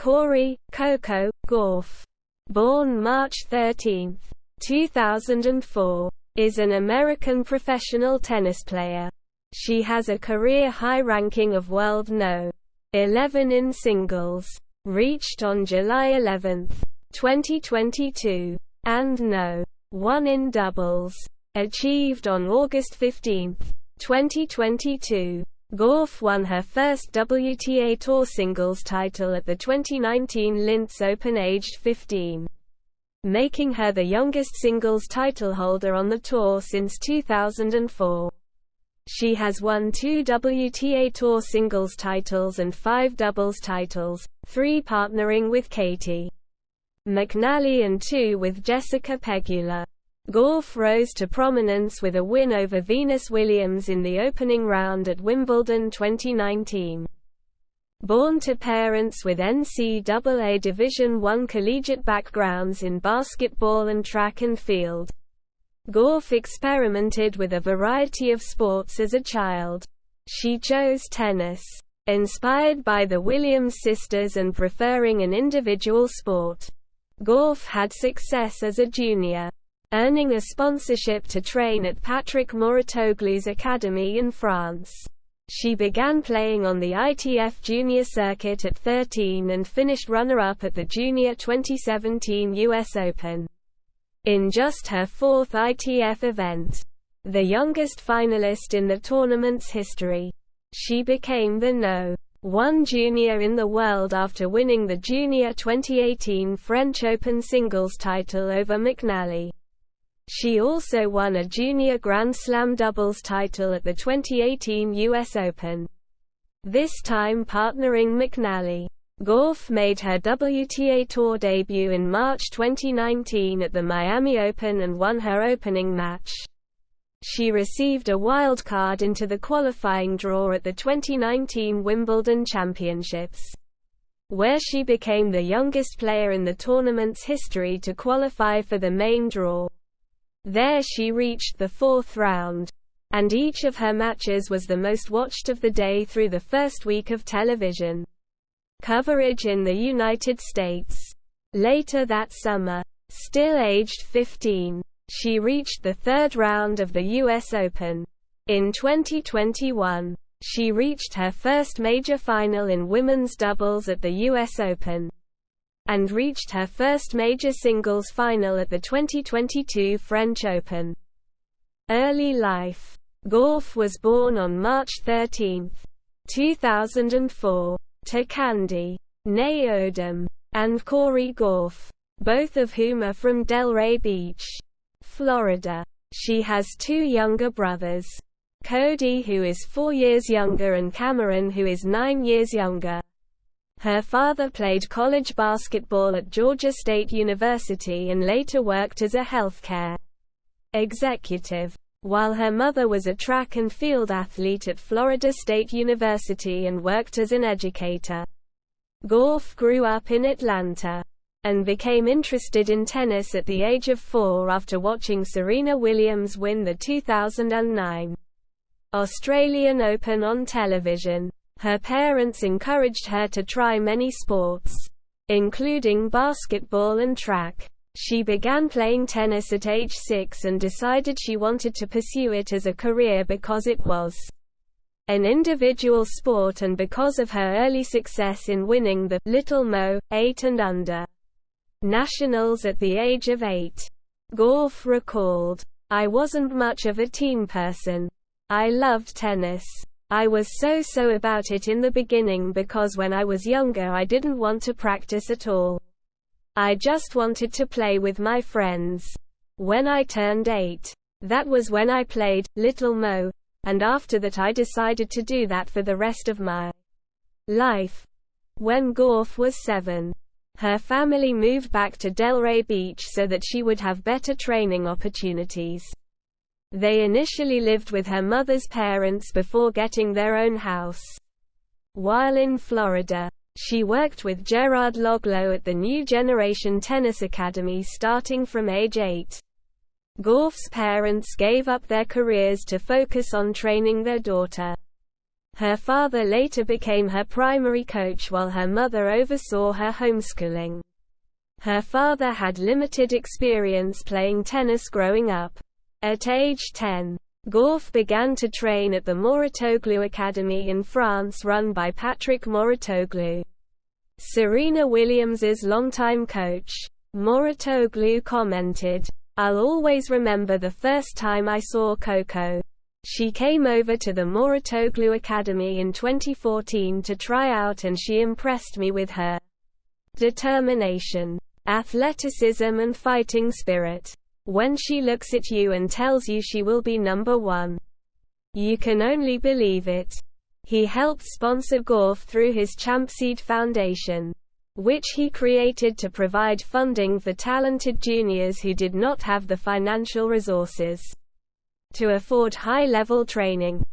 Corey, Coco, Gauff, born March 13, 2004, is an American professional tennis player. She has a career-high ranking of World No. 11 in singles, reached on July 11, 2022, and No. 1 in doubles, achieved on August 15, 2022. Gauff won her first WTA Tour singles title at the 2019 Linz Open aged 15, making her the youngest singles title holder on the tour since 2004. She has won 2 WTA Tour singles titles and 5 doubles titles, 3 partnering with Katie McNally and 2 with Jessica Pegula. Gauff rose to prominence with a win over Venus Williams in the opening round at Wimbledon 2019. Born to parents with NCAA Division I collegiate backgrounds in basketball and track and field, Gauff experimented with a variety of sports as a child. She chose tennis, inspired by the Williams sisters and preferring an individual sport. Gauff had success as a junior, earning a sponsorship to train at Patrick Mouratoglou's academy in France. She began playing on the ITF junior circuit at 13 and finished runner-up at the Junior 2017 US Open. In just her 4th ITF event, the youngest finalist in the tournament's history, she became the No. 1 junior in the world after winning the Junior 2018 French Open singles title over McNally. She also won a junior Grand Slam doubles title at the 2018 US Open, this time partnering McNally. Gauff made her WTA Tour debut in March 2019 at the Miami Open and won her opening match. She received a wild card into the qualifying draw at the 2019 Wimbledon Championships, where she became the youngest player in the tournament's history to qualify for the main draw. There she reached the 4th round, and each of her matches was the most watched of the day through the first week of television coverage in the United States. Later that summer, still aged 15, she reached the 3rd round of the US Open. In 2021, she reached her first major final in women's doubles at the US Open, and reached her first major singles final at the 2022 French Open. Early life. Gauff was born on March 13, 2004, to Candy, née Odom, and Corey Gauff, both of whom are from Delray Beach, Florida. She has 2 younger brothers, Cody, who is 4 years younger, and Cameron, who is 9 years younger. Her father played college basketball at Georgia State University and later worked as a healthcare executive, while her mother was a track and field athlete at Florida State University and worked as an educator. Gauff grew up in Atlanta and became interested in tennis at the age of 4 after watching Serena Williams win the 2009 Australian Open on television. Her parents encouraged her to try many sports, including basketball and track. She began playing tennis at age 6 and decided she wanted to pursue it as a career because it was an individual sport and because of her early success in winning the Little Mo. 8 and under nationals at the age of 8. Gauff recalled, "I wasn't much of a team person. I loved tennis. I was so about it in the beginning because when I was younger I didn't want to practice at all. I just wanted to play with my friends. When I turned 8, that was when I played Little Mo, and after that I decided to do that for the rest of my life." When Gauff was 7, her family moved back to Delray Beach so that she would have better training opportunities. They initially lived with her mother's parents before getting their own house. While in Florida, she worked with Gerard Loglo at the New Generation Tennis Academy starting from age 8. Gauff's parents gave up their careers to focus on training their daughter. Her father later became her primary coach while her mother oversaw her homeschooling. Her father had limited experience playing tennis growing up. At age 10, Gauff began to train at the Mouratoglou Academy in France run by Patrick Mouratoglou, Serena Williams's longtime coach. Mouratoglou commented, "I'll always remember the first time I saw Coco. She came over to the Mouratoglou Academy in 2014 to try out and she impressed me with her determination, athleticism and fighting spirit. When she looks at you and tells you she will be number one, you can only believe it." He helped sponsor Gauff through his Champseed Foundation, which he created to provide funding for talented juniors who did not have the financial resources to afford high-level training.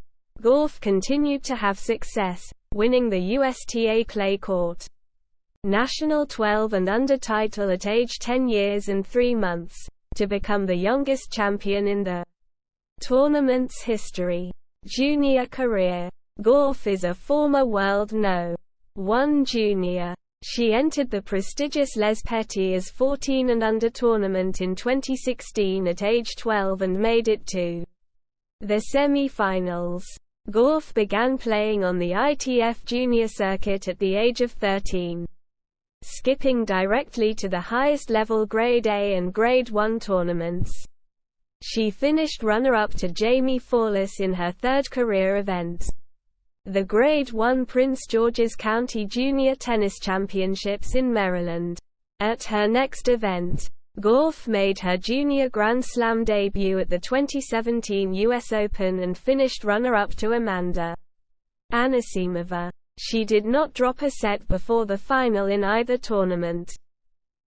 Gauff continued to have success, winning the USTA clay court national 12 and under title at age 10 years and 3 months, to become the youngest champion in the tournament's history. Junior career. Gauff is a former World No. 1 junior. She entered the prestigious Les Petits 14 and under tournament in 2016 at age 12 and made it to the semi-finals. Gauff began playing on the ITF junior circuit at the age of 13, skipping directly to the highest level Grade A and Grade 1 tournaments. She finished runner-up to Jamie Forlis in her third career event, the Grade 1 Prince George's County Junior Tennis Championships in Maryland. At her next event, Gauff made her junior Grand Slam debut at the 2017 US Open and finished runner-up to Amanda Anisimova. She did not drop a set before the final in either tournament.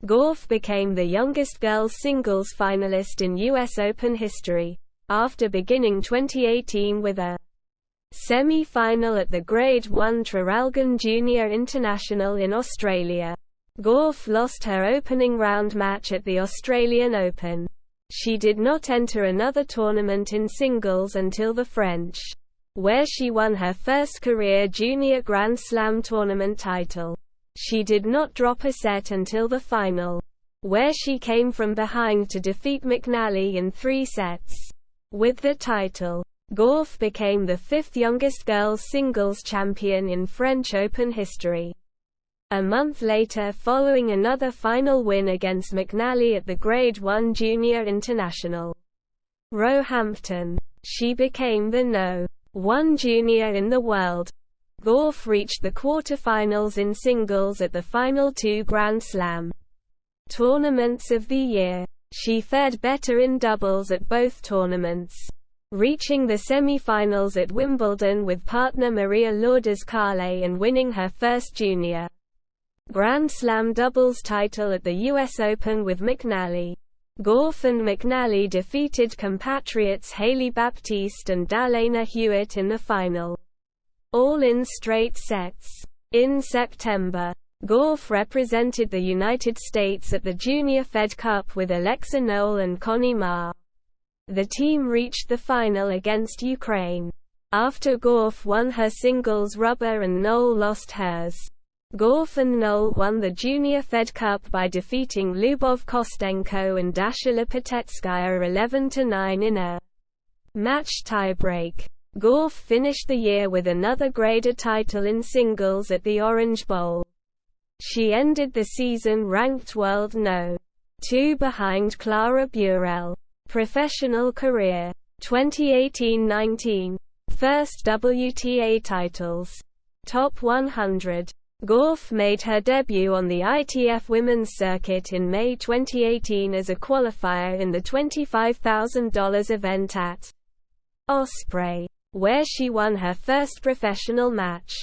Gauff became the youngest girls singles finalist in US Open history, after beginning 2018 with a semi-final at the Grade 1 Traralgon Junior International in Australia. Gauff lost her opening round match at the Australian Open. She did not enter another tournament in singles until the French, where she won her first career junior Grand Slam tournament title. She did not drop a set until the final, where she came from behind to defeat McNally in 3 sets. With the title, Gauff became the 5th youngest girls singles champion in French Open history. A month later, following another final win against McNally at the Grade 1 Junior International Roehampton, she became the No. 1 junior in the world. Gauff reached the quarterfinals in singles at the final 2 Grand Slam tournaments of the year. She fared better in doubles at both tournaments, reaching the semi-finals at Wimbledon with partner Maria Lourdes Carle and winning her first junior Grand Slam doubles title at the US Open with McNally. Gauff and McNally defeated compatriots Hailey Baptiste and Dalena Hewitt in the final, all in straight sets. In September, Gauff represented the United States at the Junior Fed Cup with Alexa Knoll and Connie Ma. The team reached the final against Ukraine. After Gauff won her singles rubber and Knoll lost hers, Gauff and Knoll won the Junior Fed Cup by defeating Lyubov Kostenko and Dasha Lipetskaya 11-9 in a match tiebreak. Gauff finished the year with another Grade A title in singles at the Orange Bowl. She ended the season ranked World No. 2 behind Clara Burel. Professional career. 2018-19. First WTA titles. Top 100. Gauff made her debut on the ITF Women's Circuit in May 2018 as a qualifier in the $25,000 event at Osprey, where she won her first professional match.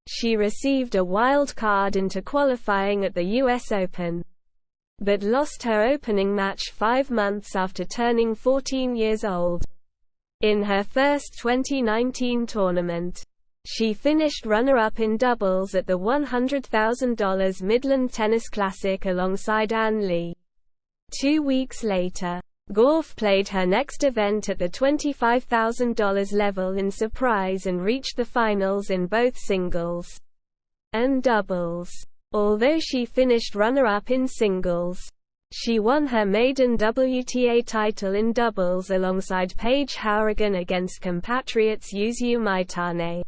She received a wild card into qualifying at the US Open, but lost her opening match 5 months after turning 14 years old. In her first 2019 tournament, she finished runner-up in doubles at the $100,000 Midland Tennis Classic alongside Ann Lee. 2 weeks later, Gauff played her next event at the $25,000 level in surprise and reached the finals in both singles and doubles. Although she finished runner-up in singles, she won her maiden WTA title in doubles alongside Paige Howrigan against compatriots Yuzu Maitane,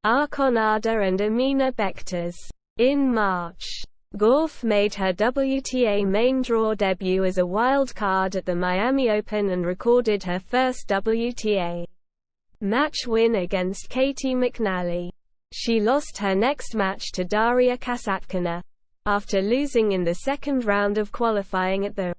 Arconada and Amina Bektas. In March, Gauff made her WTA main draw debut as a wild card at the Miami Open and recorded her first WTA match win against Katie McNally. She lost her next match to Daria Kasatkina, after losing in the second round of qualifying at the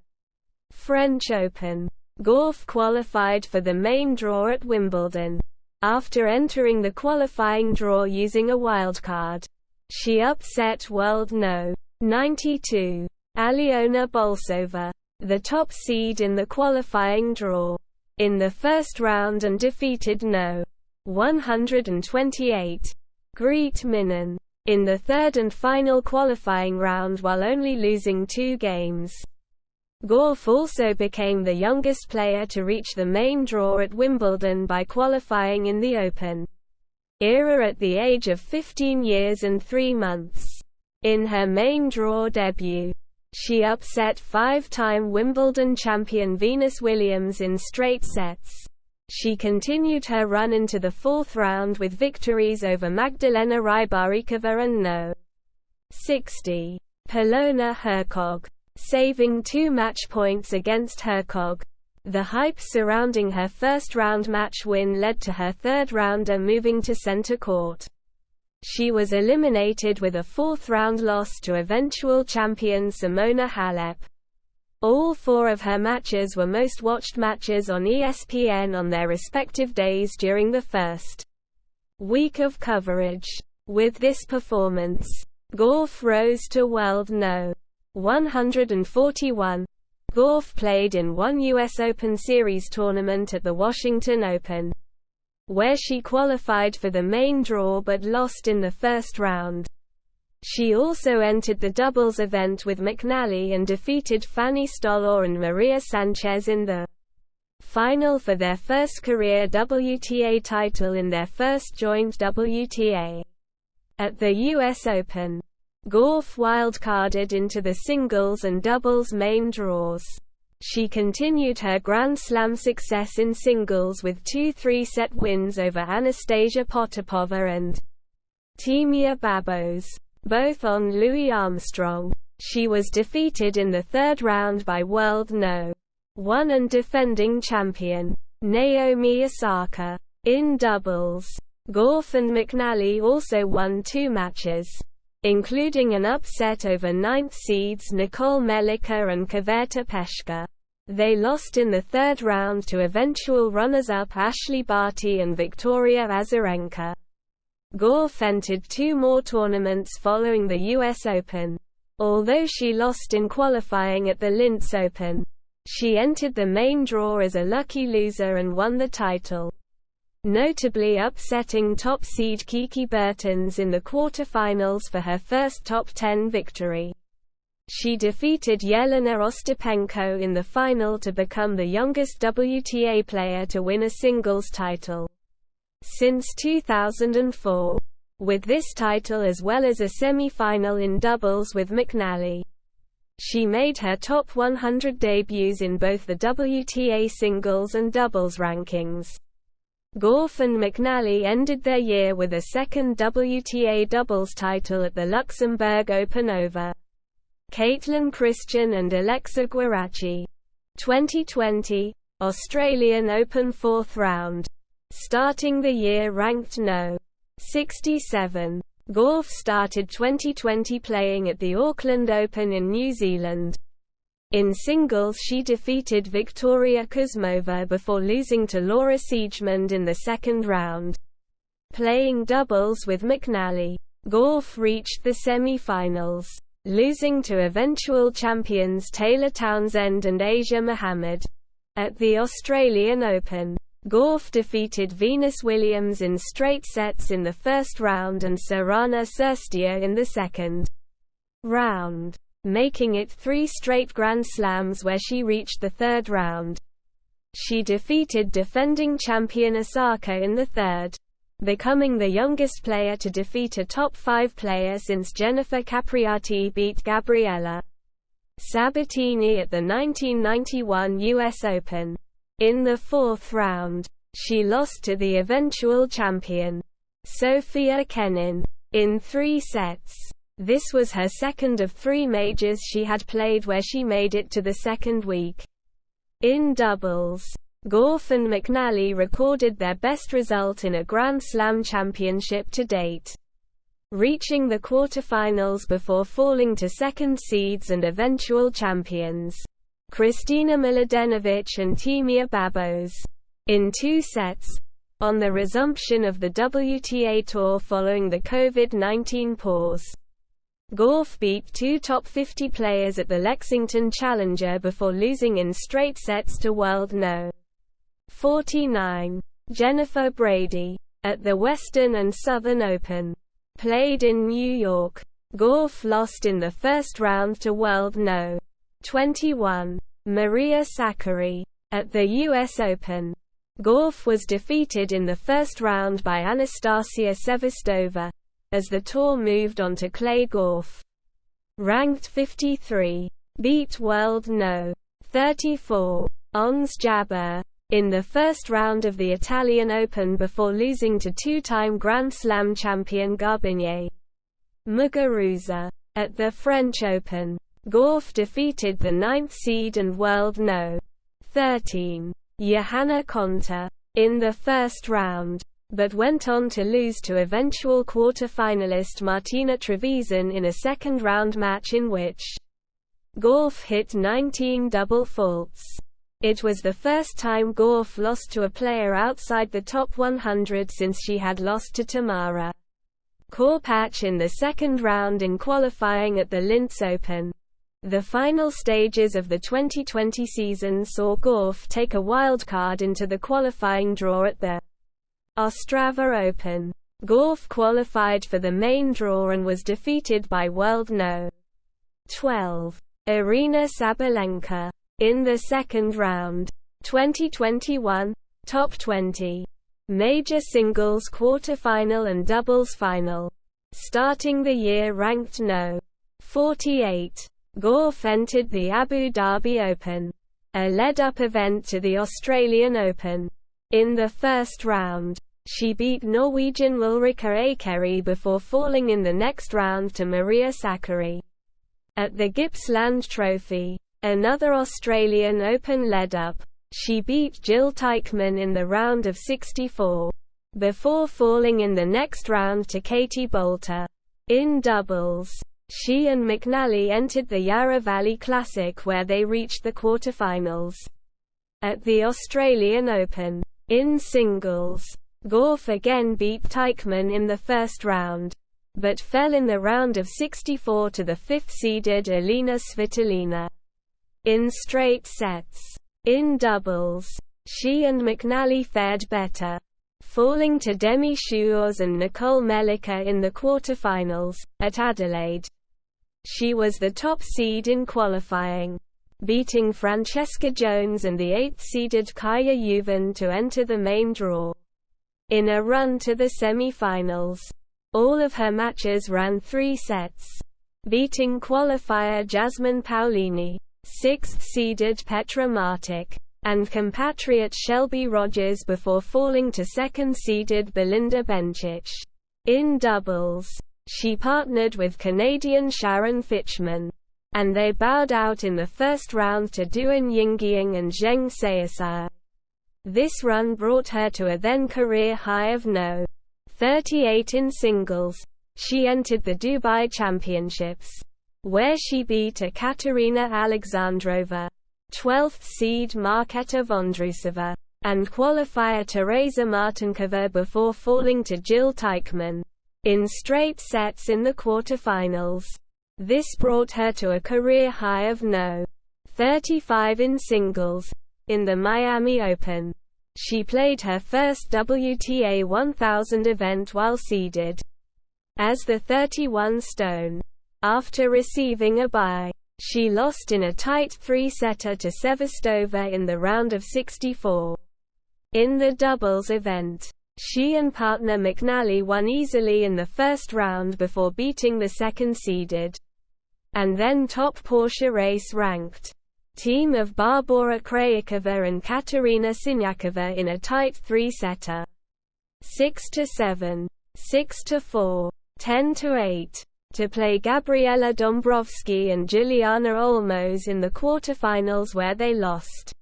French Open. Gauff qualified for the main draw at Wimbledon. After entering the qualifying draw using a wildcard, she upset world No. 92, Aliona Bolsova, the top seed in the qualifying draw, in the first round and defeated No. 128, Greet Minnen, in the third and final qualifying round while only losing 2 games. Gauff also became the youngest player to reach the main draw at Wimbledon by qualifying in the Open era at the age of 15 years and 3 months. In her main draw debut, she upset 5-time Wimbledon champion Venus Williams in straight sets. She continued her run into the 4th round with victories over Magdalena Rybarikova and No. 60, Polona Hercog, saving 2 match points against Hercog. The hype surrounding her first-round match win led to her third-rounder moving to center court. She was eliminated with a 4th-round loss to eventual champion Simona Halep. All 4 of her matches were most-watched matches on ESPN on their respective days during the first week of coverage. With this performance, Gauff rose to world No. 141. Gauff played in one U.S. Open Series tournament at the Washington Open, where she qualified for the main draw but lost in the first round. She also entered the doubles event with McNally and defeated Fanny Stolar and Maria Sanchez in the final for their first career WTA title in their first joint WTA. At the U.S. Open, Gauff wildcarded into the singles and doubles main draws. She continued her Grand Slam success in singles with 2 3-set wins over Anastasia Potapova and Timea Babos, both on Louis Armstrong. She was defeated in the third round by world No. 1 and defending champion Naomi Osaka. In doubles, Gauff and McNally also won 2 matches, including an upset over 9th seeds Nicole Melika and Kaveta Peshka. They lost in the third round to eventual runners-up Ashley Barty and Victoria Azarenka. Gauff entered 2 more tournaments following the US Open. Although she lost in qualifying at the Linz Open, she entered the main draw as a lucky loser and won the title, notably upsetting top seed Kiki Bertens in the quarterfinals for her first top 10 victory. She defeated Yelena Ostapenko in the final to become the youngest WTA player to win a singles title since 2004. With this title as well as a semi-final in doubles with McNally, she made her top 100 debuts in both the WTA singles and doubles rankings. Gauff and McNally ended their year with a second WTA doubles title at the Luxembourg Open over Caitlin Christian and Alexa Guaracci. 2020, Australian Open 4th round. Starting the year ranked No. 67. Gauff started 2020 playing at the Auckland Open in New Zealand. In singles she defeated Victoria Kuzmova before losing to Laura Siegemund in the second round. Playing doubles with McNally, Gauff reached the semi-finals, losing to eventual champions Taylor Townsend and Asia Mohammed. At the Australian Open, Gauff defeated Venus Williams in straight sets in the first round and Sorana Cirstea in the second round. making it 3 straight Grand Slams where she reached the third round. She defeated defending champion Osaka in the third, becoming the youngest player to defeat a top 5 player since Jennifer Capriati beat Gabriella Sabatini at the 1991 US Open. In the fourth round, she lost to the eventual champion, Sofia Kenin, in 3 sets. This was her second of 3 majors she had played where she made it to the second week. In doubles, Gauff and McNally recorded their best result in a Grand Slam championship to date, reaching the quarterfinals before falling to second seeds and eventual champions, Kristina Mladenovic and Timea Babos, in 2 sets, on the resumption of the WTA Tour following the COVID-19 pause. Gauff beat 2 top 50 players at the Lexington Challenger before losing in straight sets to world no. 49. Jennifer Brady, at the Western and Southern Open, played in New York. Gauff lost in the first round to world no. 21. Maria Sakkari, at the US Open. Gauff was defeated in the first round by Anastasia Sevastova, as the tour moved on to clay. Gauff, ranked 53, beat world no. 34, Ons Jabeur, in the first round of the Italian Open before losing to 2-time Grand Slam champion Garbiñe Muguruza. At the French Open, Gauff defeated the 9th seed and world no. 13, Johanna Konta, in the first round, but went on to lose to eventual quarter-finalist Martina Trevisan in a second-round match in which Gauff hit 19 double faults. It was the first time Gauff lost to a player outside the top 100 since she had lost to Tamara Korpach in the second round in qualifying at the Linz Open. The final stages of the 2020 season saw Gauff take a wildcard into the qualifying draw at the Ostrava Open. Gauff qualified for the main draw and was defeated by world no. 12, Irina Sabalenka, in the second round. 2021, Top 20. Major singles quarterfinal and doubles final. Starting the year ranked no. 48. Gauff entered the Abu Dhabi Open, a led-up event to the Australian Open. In the first round, she beat Norwegian Ulrika Akeri before falling in the next round to Maria Sakkari. At the Gippsland Trophy, another Australian Open led-up, she beat Jill Teichmann in the round of 64, before falling in the next round to Katie Boulter. In doubles, she and McNally entered the Yarra Valley Classic where they reached the quarterfinals. At the Australian Open, in singles, Gauff again beat Teichmann in the first round, but fell in the round of 64 to the 5th-seeded Elina Svitolina. In straight sets. In doubles, she and McNally fared better, falling to Demi Schuurs and Nicole Mellica in the quarterfinals. At Adelaide, she was the top seed in qualifying, beating Francesca Jones and the 8th-seeded Kaya Juven to enter the main draw. In a run to the semi-finals, all of her matches ran 3 sets, beating qualifier Jasmine Paolini, 6th-seeded Petra Martic, and compatriot Shelby Rogers before falling to 2nd-seeded Belinda Bencic. In doubles, she partnered with Canadian Sharon Fitchman, and they bowed out in the first round to Duan Yingying and Zheng Sayasai. This run brought her to a then-career high of no. 38 in singles. She entered the Dubai Championships, where she beat Ekaterina Alexandrova, 12th seed Marketa Vondrousova, and qualifier Teresa Martinkova before falling to Jill Teichmann in straight sets in the quarterfinals. This brought her to a career high of no. 35 in singles. In the Miami Open, she played her first WTA 1000 event while seeded as the 31 stone After receiving a bye, she lost in a tight three-setter to Sevastova in the round of 64. In the doubles event, she and partner McNally won easily in the first round before beating the second-seeded and then top Porsche race-ranked team of Barbora Krejcikova and Katerina Siniakova in a tight three-setter. 6-7, 6-4, 10-8, to play Gabriela Dombrovský and Juliana Olmos in the quarterfinals where they lost.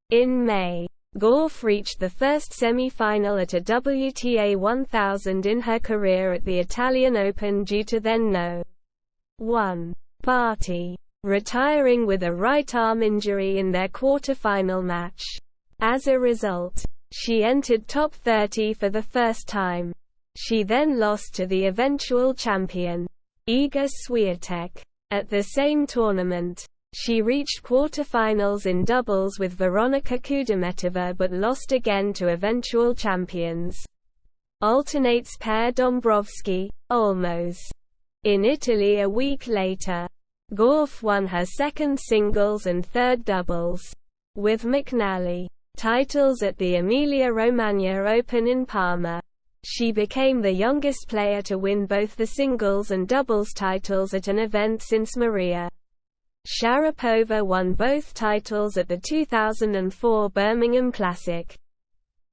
In May, Gauff reached the first semi-final at a WTA 1000 in her career at the Italian Open due to then no 1 party, retiring with a right arm injury in their quarter-final match. As a result, she entered top 30 for the first time. She then lost to the eventual champion, Iga Swiatek. At the same tournament, she reached quarter-finals in doubles with Veronika Kudermetova but lost again to eventual champions alternates pair Dombrovský, Olmos. In Italy a week later, Gauff won her second singles and third doubles with McNally titles at the Emilia-Romagna Open in Parma. She became the youngest player to win both the singles and doubles titles at an event since Maria Sharapova won both titles at the 2004 Birmingham Classic.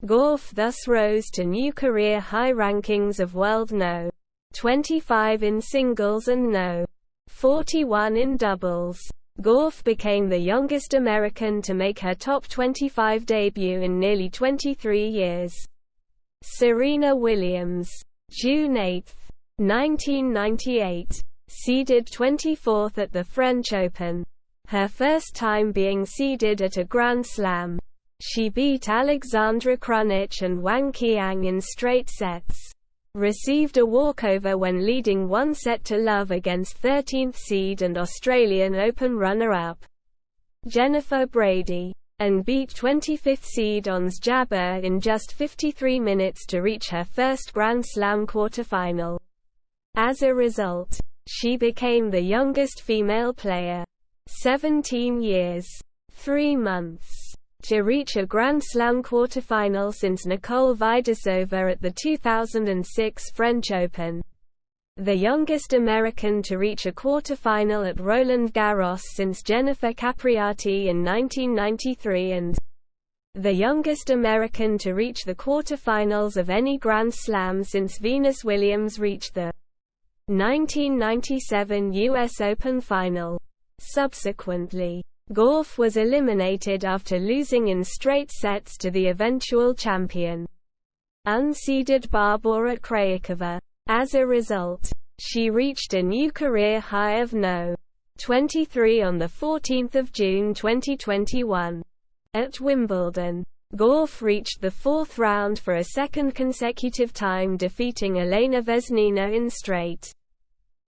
Gauff thus rose to new career high rankings of world No. 25 in singles and No. 41 in doubles. Gauff became the youngest American to make her top 25 debut in nearly 23 years. Serena Williams, June 8, 1998, seeded 24th at the French Open, her first time being seeded at a Grand Slam. She beat Alexandra Krunic and Wang Qiang in straight sets. Received a walkover when leading 1-0 against 13th seed and Australian Open runner-up Jennifer Brady, and beat 25th seed Ons Jabeur in just 53 minutes to reach her first Grand Slam quarterfinal. As a result, she became the youngest female player, 17 years, 3 months, to reach a Grand Slam quarterfinal since Nicole Vidasova at the 2006 French Open. The youngest American to reach a quarterfinal at Roland Garros since Jennifer Capriati in 1993 and the youngest American to reach the quarterfinals of any Grand Slam since Venus Williams reached the 1997 US Open final. Subsequently, Gauff was eliminated after losing in straight sets to the eventual champion, unseeded Barbora Krejcikova. As a result, she reached a new career high of No. 23 on 14 June 2021. At Wimbledon, Gauff reached the fourth round for a second consecutive time, defeating Elena Vesnina in straight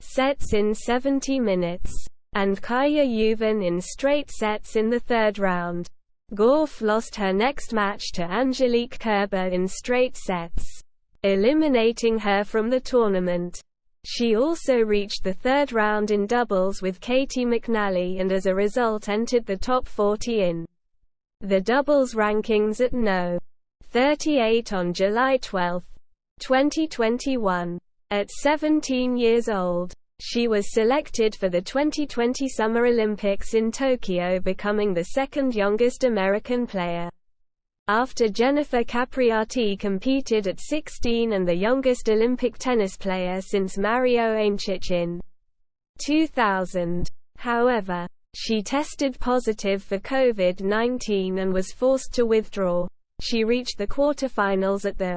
sets in 70 minutes, and Kaya Juvan in straight sets in the third round. Gauff lost her next match to Angelique Kerber in straight sets, eliminating her from the tournament. She also reached the third round in doubles with Katie McNally and as a result entered the top 40 in the doubles rankings at No. 38 on July 12, 2021. At 17 years old, she was selected for the 2020 Summer Olympics in Tokyo, becoming the second youngest American player, after Jennifer Capriati competed at 16 and the youngest Olympic tennis player since Mario Ancic in 2000. However, she tested positive for COVID-19 and was forced to withdraw. She reached the quarterfinals at the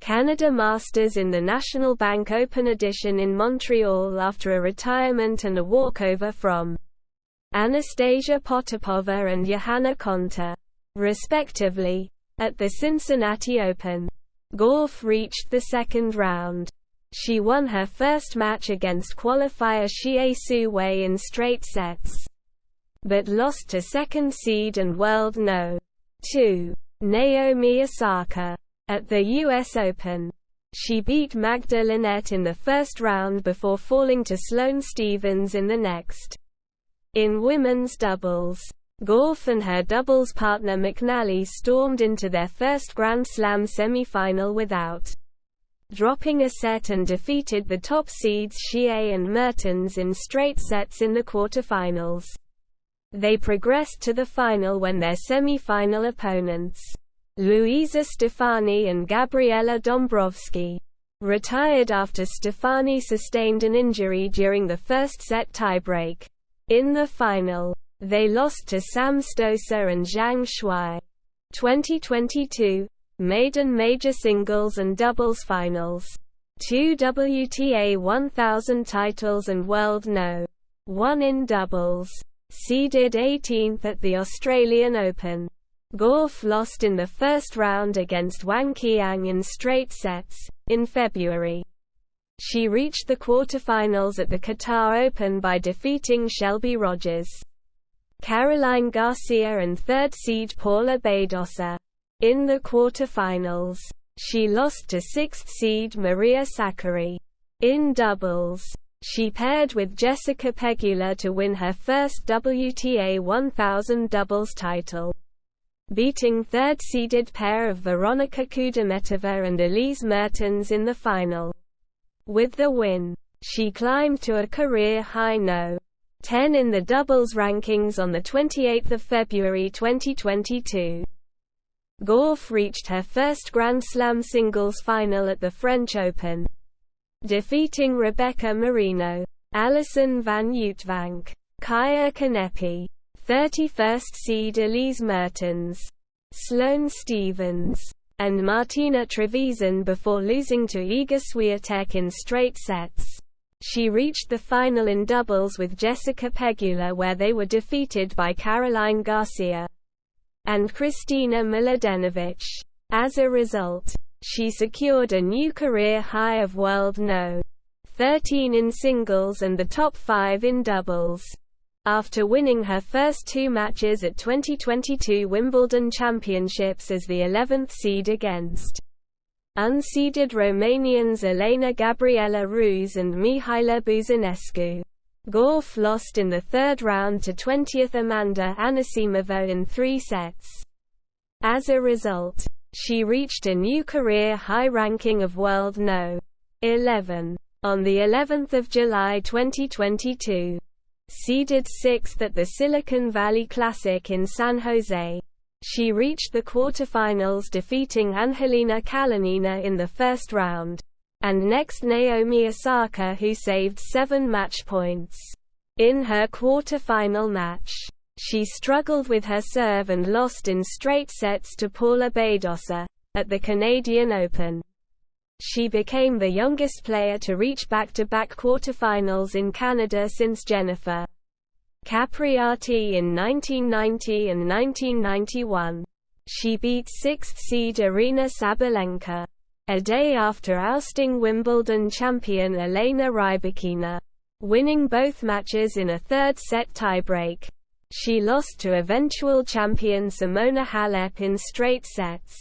Canada Masters in the National Bank Open edition in Montreal after a retirement and a walkover from Anastasia Potapova and Johanna Konta, respectively. At the Cincinnati Open, Gauff reached the second round. She won her first match against qualifier Xie Su Wei in straight sets, but lost to second seed and world No. 2, Naomi Osaka. At the US Open, She beat Magda Linette in the first round before falling to Sloane Stephens in the next. In women's doubles, Gauff and her doubles partner McNally stormed into their first Grand Slam semi-final without dropping a set and defeated the top seeds Chier and Mertens in straight sets in the quarterfinals. They progressed to the final when their semi-final opponents, Luisa Stefani and Gabriela Dombrovski, retired after Stefani sustained an injury during the first set tiebreak. In the final, they lost to Sam Stosur and Zhang Shuai. 2022 Maiden Major Singles and Doubles Finals. 2 WTA 1000 titles and World No. 1 in doubles. Seeded 18th at the Australian Open. Gauff lost in the first round against Wang Qiang in straight sets. In February, she reached the quarterfinals at the Qatar Open by defeating Shelby Rogers, Caroline Garcia and third seed Paula Badosa. In the quarterfinals, she lost to sixth seed Maria Sakkari. In doubles, she paired with Jessica Pegula to win her first WTA 1000 doubles title, beating third-seeded pair of Veronika Kudermetova and Elise Mertens in the final. With the win, she climbed to a career-high No. 10 in the doubles rankings on 28 February 2022. Gauff reached her first Grand Slam singles final at the French Open, defeating Rebecca Marino, Alison van Uytvanck, Kaya Kanepi, 31st seed Elise Mertens, Sloane Stephens, and Martina Trevisan before losing to Iga Swiatek in straight sets. She reached the final in doubles with Jessica Pegula where they were defeated by Caroline Garcia and Kristina Mladenovic. As a result, she secured a new career high of World No. 13 in singles and the top 5 in doubles. After winning her first 2 matches at 2022 Wimbledon Championships as the 11th seed against unseeded Romanians Elena Gabriela Ruse and Mihaela Buzinescu, Gauff lost in the third round to 20th Amanda Anisimova in 3 sets. As a result, she reached a new career high ranking of World No. 11. On the 11th of July 2022, seeded 6th at the Silicon Valley Classic in San Jose, she reached the quarterfinals defeating Angelina Kalinina in the first round, and next Naomi Osaka who saved 7 match points. In her quarterfinal match, she struggled with her serve and lost in straight sets to Paula Badosa. At the Canadian Open, she became the youngest player to reach back-to-back quarterfinals in Canada since Jennifer Capriati in 1990 and 1991. She beat 6th seed Arina Sabalenka a day after ousting Wimbledon champion Elena Rybakina, winning both matches in a third-set tiebreak. She lost to eventual champion Simona Halep in straight sets.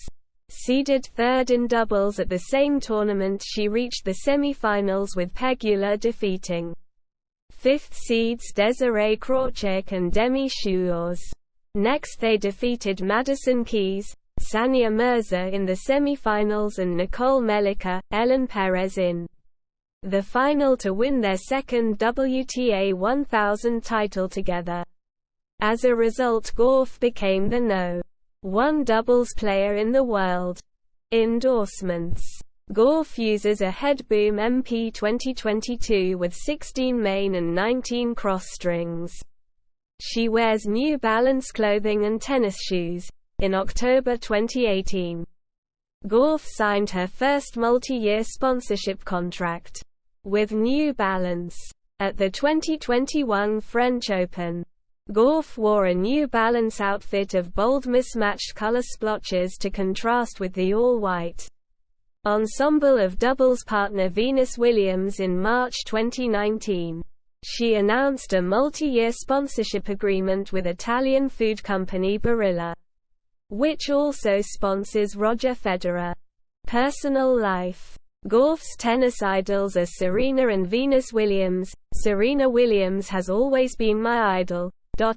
Seeded third in doubles at the same tournament, she reached the semi-finals with Pegula defeating 5th seeds Desiree Krawczyk and Demi Schuurs. Next they defeated Madison Keys, Sania Mirza in the semi-finals and Nicole Melika, Ellen Perez in the final to win their second WTA 1000 title together. As a result, Gauff became the No. 1 doubles player in the world. Endorsements. Gauff uses a Headboom MP 2022 with 16 main and 19 cross strings. She wears New Balance clothing and tennis shoes. In October 2018, Gauff signed her first multi-year sponsorship contract with New Balance. At the 2021 French Open, Gauff wore a New Balance outfit of bold mismatched color splotches to contrast with the all-white ensemble of doubles partner Venus Williams. In March 2019, she announced a multi-year sponsorship agreement with Italian food company Barilla, which also sponsors Roger Federer. Personal life. Gauff's tennis idols are Serena and Venus Williams. Serena Williams has always been my idol.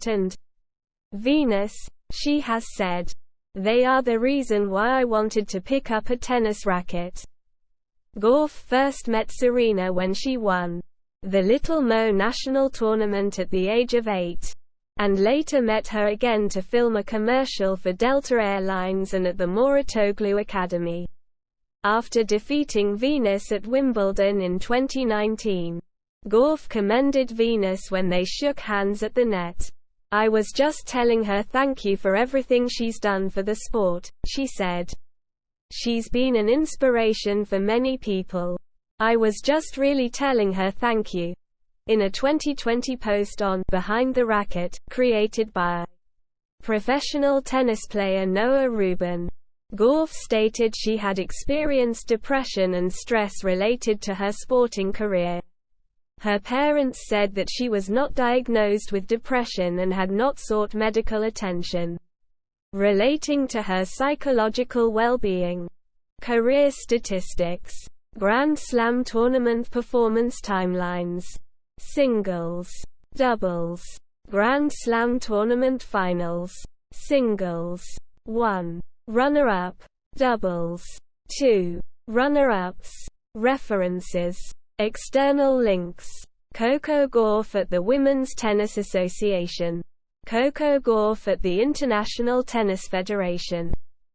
And Venus, she has said. They are the reason why I wanted to pick up a tennis racket. Gauff first met Serena when she won the Little Mo national tournament at the age of 8. And later met her again to film a commercial for Delta Airlines and at the Mouratoglou Academy. After defeating Venus at Wimbledon in 2019, Gauff commended Venus when they shook hands at the net. I was just telling her thank you for everything she's done for the sport, she said. She's been an inspiration for many people. I was just really telling her thank you. In a 2020 post on Behind the Racket, created by professional tennis player Noah Rubin, Gauff stated she had experienced depression and stress related to her sporting career. Her parents said that she was not diagnosed with depression and had not sought medical attention relating to her psychological well-being. Career statistics. Grand Slam tournament performance timelines. Singles. Doubles. Grand Slam tournament finals. Singles. 1. Runner-up. Doubles. 2. Runner-ups. References. External links. Coco Gauff at the Women's Tennis Association. Coco Gauff at the International Tennis Federation.